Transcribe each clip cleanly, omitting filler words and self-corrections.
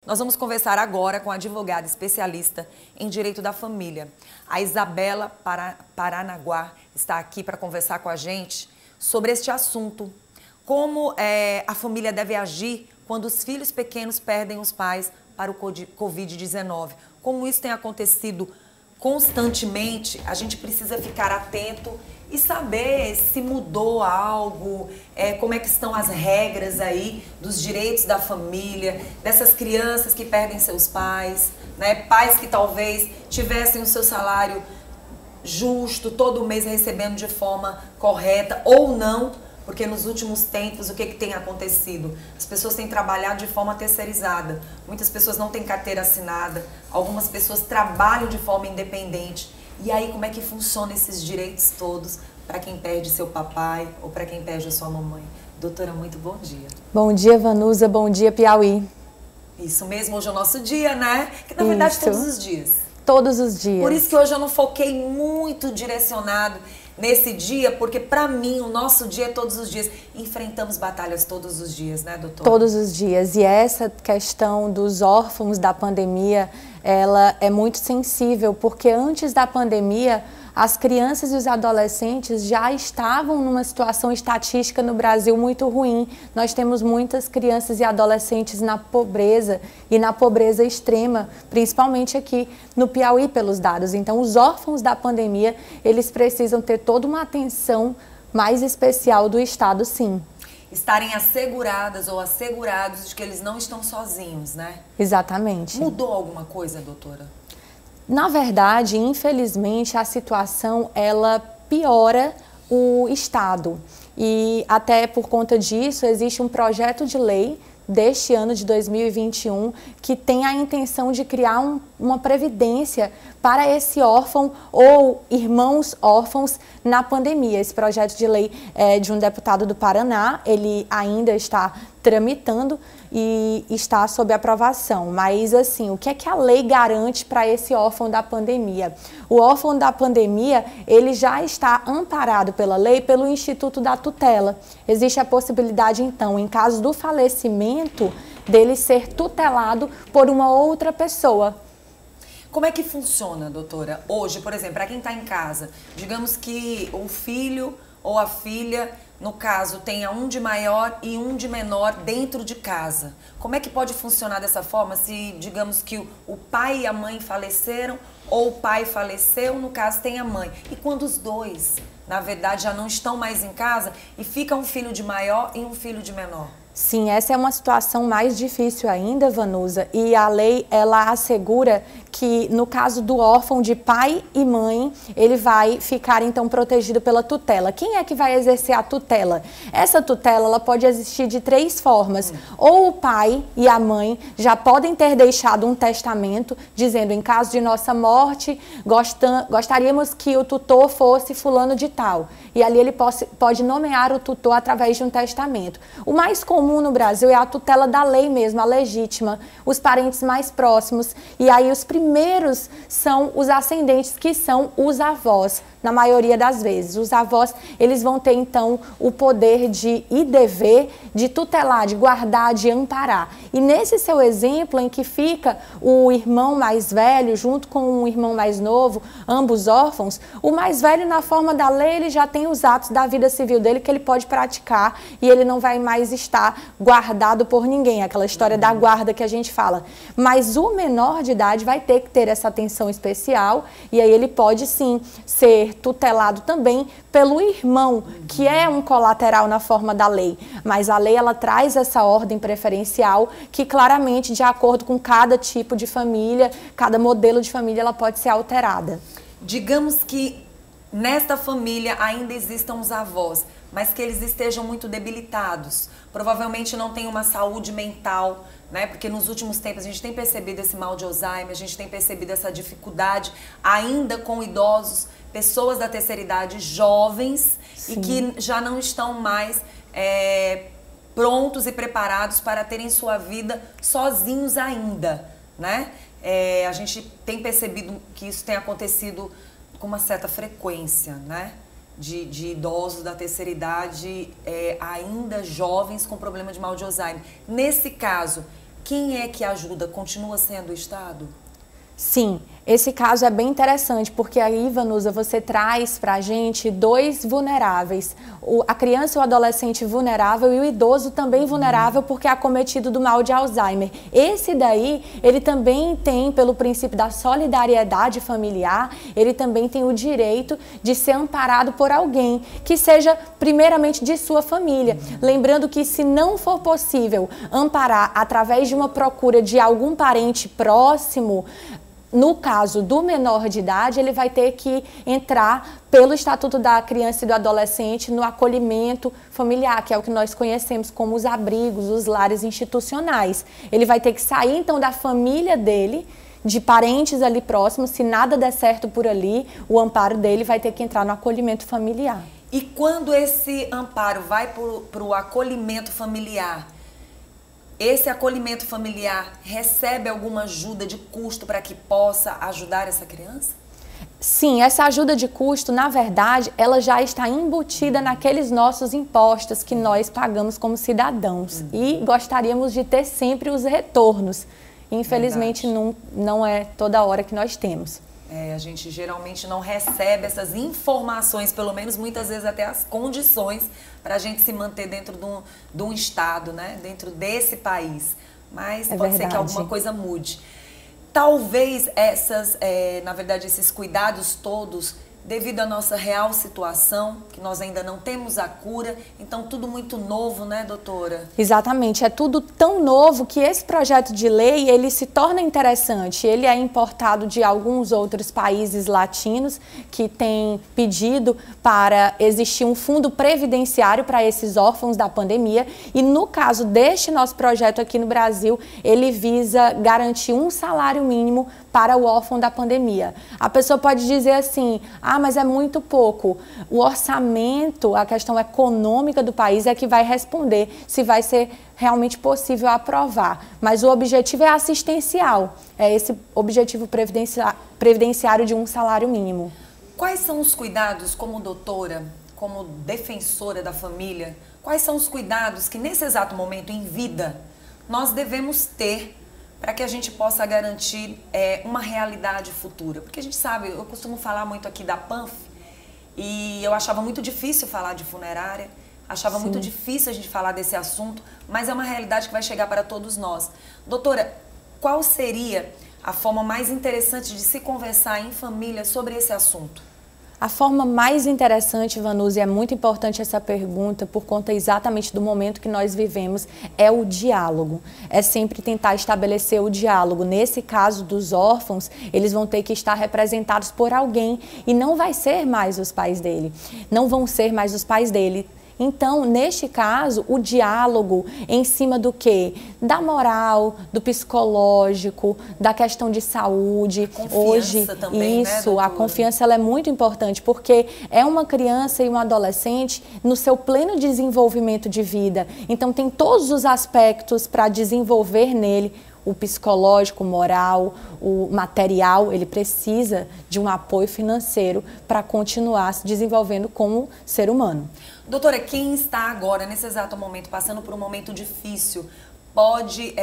Nós vamos conversar agora com a advogada especialista em direito da família. A Isabela Paranaguá está aqui para conversar com a gente sobre este assunto. Como a família deve agir quando os filhos pequenos perdem os pais para o Covid-19. Como isso tem acontecido constantemente, a gente precisa ficar atento e saber se mudou algo, como é que estão as regras aí dos direitos da família, dessas crianças que perdem seus pais, né? Pais que talvez tivessem o seu salário justo, todo mês recebendo de forma correta ou não, porque nos últimos tempos o que tem acontecido? As pessoas têm trabalhado de forma terceirizada, muitas pessoas não têm carteira assinada, algumas pessoas trabalham de forma independente. E aí como é que funciona esses direitos todos para quem perde seu papai ou para quem perde a sua mamãe? Doutora, muito bom dia. Bom dia, Vanusa, bom dia, Piauí. Isso mesmo, hoje é o nosso dia, né? Que na verdade todos os dias. Todos os dias. Por isso que hoje eu não foquei muito direcionado nesse dia, porque para mim o nosso dia é todos os dias. Enfrentamos batalhas todos os dias, né, doutora? Todos os dias. E essa questão dos órfãos da pandemia, ela é muito sensível, porque antes da pandemia, as crianças e os adolescentes já estavam numa situação estatística no Brasil muito ruim. Nós temos muitas crianças e adolescentes na pobreza e na pobreza extrema, principalmente aqui no Piauí pelos dados. Então, os órfãos da pandemia, eles precisam ter toda uma atenção mais especial do Estado, sim. Estarem asseguradas ou assegurados de que eles não estão sozinhos, né? Exatamente. Mudou alguma coisa, doutora? Na verdade, infelizmente, a situação ela piora o Estado e até por conta disso existe um projeto de lei deste ano de 2021 que tem a intenção de criar uma previdência para esse órfão ou irmãos órfãos na pandemia. Esse projeto de lei é de um deputado do Paraná, ele ainda está tramitando e está sob aprovação. Mas assim, o que é que a lei garante para esse órfão da pandemia? O órfão da pandemia, ele já está amparado pela lei pelo Instituto da Tutela. Existe a possibilidade, então, em caso do falecimento, dele ser tutelado por uma outra pessoa. Como é que funciona, doutora? Hoje, por exemplo, para quem está em casa, digamos que o filho ou a filha, no caso, tenha um de maior e um de menor dentro de casa. Como é que pode funcionar dessa forma se, digamos que o pai e a mãe faleceram ou o pai faleceu, no caso tem a mãe. E quando os dois, na verdade, já não estão mais em casa e fica um filho de maior e um filho de menor? Sim, essa é uma situação mais difícil ainda, Vanusa, e a lei, ela assegura que no caso do órfão de pai e mãe, ele vai ficar então protegido pela tutela. Quem é que vai exercer a tutela? Essa tutela, ela pode existir de três formas. Ou o pai e a mãe já podem ter deixado um testamento dizendo, em caso de nossa morte, gostaríamos que o tutor fosse fulano de tal. E ali ele pode nomear o tutor através de um testamento. O mais comum no Brasil é a tutela da lei mesmo, a legítima, os parentes mais próximos. E aí os primeiros são os ascendentes, que são os avós, na maioria das vezes. Os avós, eles vão ter então o poder e dever de tutelar, de guardar, de amparar. E nesse seu exemplo em que fica o irmão mais velho junto com o irmão mais novo, ambos órfãos, o mais velho na forma da lei, ele já tem os atos da vida civil dele que ele pode praticar e ele não vai mais estar guardado por ninguém, aquela história da guarda que a gente fala. Mas o menor de idade vai ter que ter essa atenção especial e aí ele pode sim ser tutelado também pelo irmão, que é um colateral na forma da lei. Mas a lei, ela traz essa ordem preferencial que claramente, de acordo com cada tipo de família, cada modelo de família, ela pode ser alterada. Digamos que nesta família ainda existam os avós, mas que eles estejam muito debilitados, provavelmente não têm uma saúde mental, né? Porque nos últimos tempos a gente tem percebido esse mal de Alzheimer, a gente tem percebido essa dificuldade ainda com idosos, pessoas da terceira idade, jovens, sim, e que já não estão mais prontos e preparados para terem sua vida sozinhos ainda, né? A gente tem percebido que isso tem acontecido com uma certa frequência, né? De idosos da terceira idade ainda jovens com problema de mal de Alzheimer. Nesse caso, quem é que ajuda? Continua sendo o Estado? Sim, esse caso é bem interessante, porque aí, Vanusa, você traz para a gente dois vulneráveis. A criança e o adolescente vulnerável e o idoso também vulnerável porque é acometido do mal de Alzheimer. Esse daí, ele também tem, pelo princípio da solidariedade familiar, ele também tem o direito de ser amparado por alguém que seja primeiramente de sua família. Lembrando que se não for possível amparar através de uma procura de algum parente próximo, no caso do menor de idade, ele vai ter que entrar pelo Estatuto da Criança e do Adolescente no acolhimento familiar, que é o que nós conhecemos como os abrigos, os lares institucionais. Ele vai ter que sair, então, da família dele, de parentes ali próximos. Se nada der certo por ali, o amparo dele vai ter que entrar no acolhimento familiar. E quando esse amparo vai para o acolhimento familiar, esse acolhimento familiar recebe alguma ajuda de custo para que possa ajudar essa criança? Sim, essa ajuda de custo, na verdade, ela já está embutida naqueles nossos impostos que nós pagamos como cidadãos. E gostaríamos de ter sempre os retornos. Infelizmente, não é toda hora que nós temos. A gente geralmente não recebe essas informações, pelo menos muitas vezes até as condições para a gente se manter dentro de um estado, né? Dentro desse país. Mas pode ser que alguma coisa mude. Talvez na verdade, esses cuidados todos, devido à nossa real situação, que nós ainda não temos a cura, então tudo muito novo, né, doutora? Exatamente, é tudo tão novo que esse projeto de lei, ele se torna interessante. Ele é importado de alguns outros países latinos que têm pedido para existir um fundo previdenciário para esses órfãos da pandemia, e no caso deste nosso projeto aqui no Brasil, ele visa garantir um salário mínimo para o órfão da pandemia. A pessoa pode dizer assim, mas é muito pouco. O orçamento, a questão econômica do país é que vai responder se vai ser realmente possível aprovar. Mas o objetivo é assistencial, é esse objetivo previdenciário de um salário mínimo. Quais são os cuidados, como doutora, como defensora da família, quais são os cuidados que nesse exato momento em vida nós devemos ter para que a gente possa garantir uma realidade futura? Porque a gente sabe, eu costumo falar muito aqui da PANF, e eu achava muito difícil falar de funerária, achava muito difícil a gente falar desse assunto, mas é uma realidade que vai chegar para todos nós. Doutora, qual seria a forma mais interessante de se conversar em família sobre esse assunto? A forma mais interessante, Vanusa, e é muito importante essa pergunta por conta exatamente do momento que nós vivemos, é o diálogo. É sempre tentar estabelecer o diálogo. Nesse caso dos órfãos, eles vão ter que estar representados por alguém e não vai ser mais os pais dele. Não vão ser mais os pais dele. Então, neste caso, o diálogo em cima do quê? Da moral, do psicológico, da questão de saúde. Hoje, também, isso, né, a confiança ela é muito importante, porque é uma criança e um adolescente no seu pleno desenvolvimento de vida. Então, tem todos os aspectos para desenvolver nele. O psicológico, o moral, o material, ele precisa de um apoio financeiro para continuar se desenvolvendo como ser humano. Doutora, quem está agora, nesse exato momento, passando por um momento difícil, pode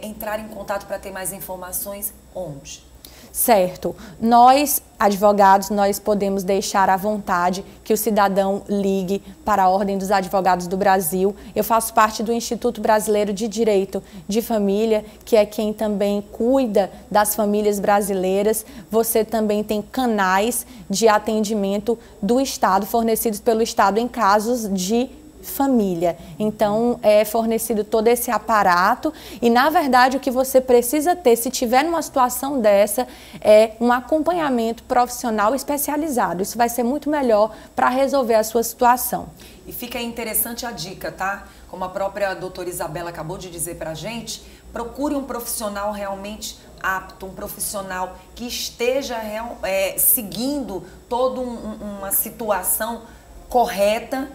entrar em contato para ter mais informações onde? Certo. Nós, advogados, nós podemos deixar à vontade que o cidadão ligue para a Ordem dos Advogados do Brasil. Eu faço parte do Instituto Brasileiro de Direito de Família, que é quem também cuida das famílias brasileiras. Você também tem canais de atendimento do Estado, fornecidos pelo Estado em casos de família. Então, é fornecido todo esse aparato e, na verdade, o que você precisa ter, se tiver numa situação dessa, é um acompanhamento profissional especializado. Isso vai ser muito melhor para resolver a sua situação. E fica interessante a dica, tá? Como a própria doutora Isabela acabou de dizer pra gente, procure um profissional realmente apto, um profissional que esteja seguindo toda uma situação correta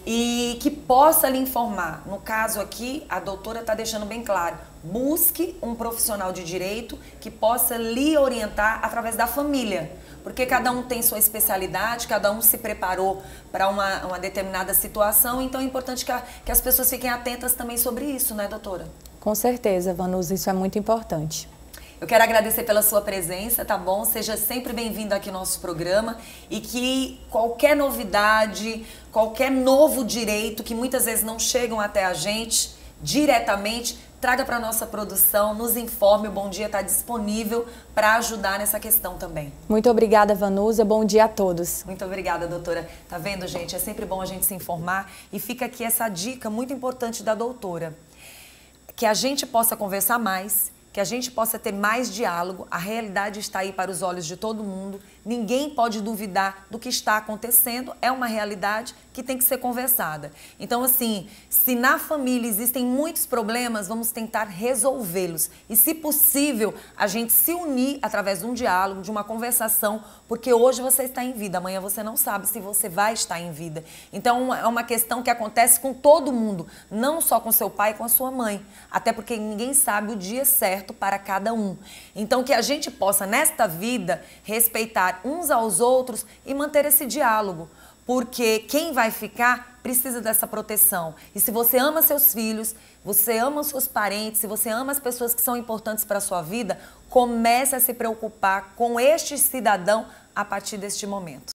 e que possa lhe informar. No caso aqui, a doutora está deixando bem claro, busque um profissional de direito que possa lhe orientar através da família, porque cada um tem sua especialidade, cada um se preparou para uma determinada situação, então é importante que as pessoas fiquem atentas também sobre isso, né, doutora? Com certeza, Vanusa, isso é muito importante. Eu quero agradecer pela sua presença, tá bom? Seja sempre bem-vindo aqui no nosso programa e que qualquer novidade, qualquer novo direito que muitas vezes não chegam até a gente diretamente, traga para a nossa produção, nos informe. O Bom Dia está disponível para ajudar nessa questão também. Muito obrigada, Vanusa. Bom dia a todos. Muito obrigada, doutora. Tá vendo, gente? É sempre bom a gente se informar e fica aqui essa dica muito importante da doutora. Que a gente possa conversar mais, que a gente possa ter mais diálogo. A realidade está aí para os olhos de todo mundo. Ninguém pode duvidar do que está acontecendo. É uma realidade que tem que ser conversada. Então, assim, se na família existem muitos problemas, vamos tentar resolvê-los. E, se possível, a gente se unir através de um diálogo, de uma conversação, porque hoje você está em vida, amanhã você não sabe se você vai estar em vida. Então, é uma questão que acontece com todo mundo, não só com seu pai e com a sua mãe. Até porque ninguém sabe o dia certo para cada um. Então, que a gente possa, nesta vida, respeitar uns aos outros e manter esse diálogo. Porque quem vai ficar precisa dessa proteção. E se você ama seus filhos, você ama os seus parentes, se você ama as pessoas que são importantes para a sua vida, comece a se preocupar com este cidadão a partir deste momento.